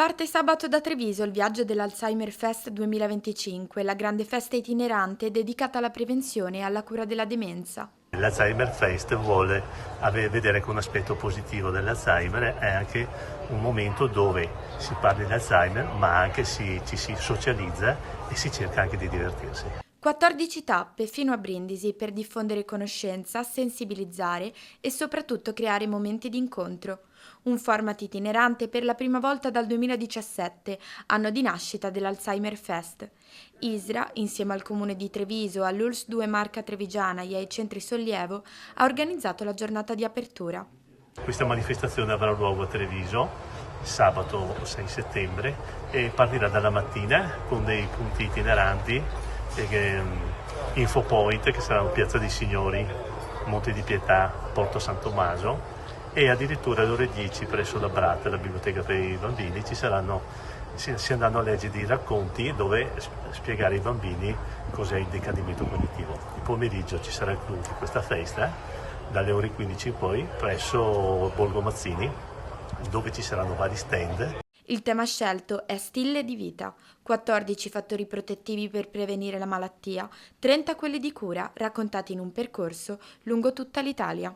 Parte sabato da Treviso il viaggio dell'Alzheimer Fest 2025, la grande festa itinerante dedicata alla prevenzione e alla cura della demenza. L'Alzheimer Fest vuole vedere con un aspetto positivo dell'Alzheimer, è anche un momento dove si parla di Alzheimer, ma anche ci si socializza e si cerca anche di divertirsi. 14 tappe fino a Brindisi per diffondere conoscenza, sensibilizzare e soprattutto creare momenti di incontro. Un format itinerante per la prima volta dal 2017, anno di nascita dell'Alzheimer Fest. ISRA, insieme al comune di Treviso, all'ULSS 2 Marca Trevigiana e ai centri sollievo, ha organizzato la giornata di apertura. Questa manifestazione avrà luogo a Treviso sabato 6 settembre e partirà dalla mattina con dei punti itineranti, Infopoint che sarà Piazza dei Signori, Monte di Pietà, Porto San Tommaso, e addirittura alle ore 10 presso la BRAT, la biblioteca per i bambini, si andranno a leggere dei racconti dove spiegare ai bambini cos'è il decadimento cognitivo. Il pomeriggio ci sarà il clou di questa festa dalle ore 15 in poi presso Borgo Mazzini, dove ci saranno vari stand. Il tema scelto è stile di vita, 14 fattori protettivi per prevenire la malattia, 30 quelli di cura, raccontati in un percorso lungo tutta l'Italia.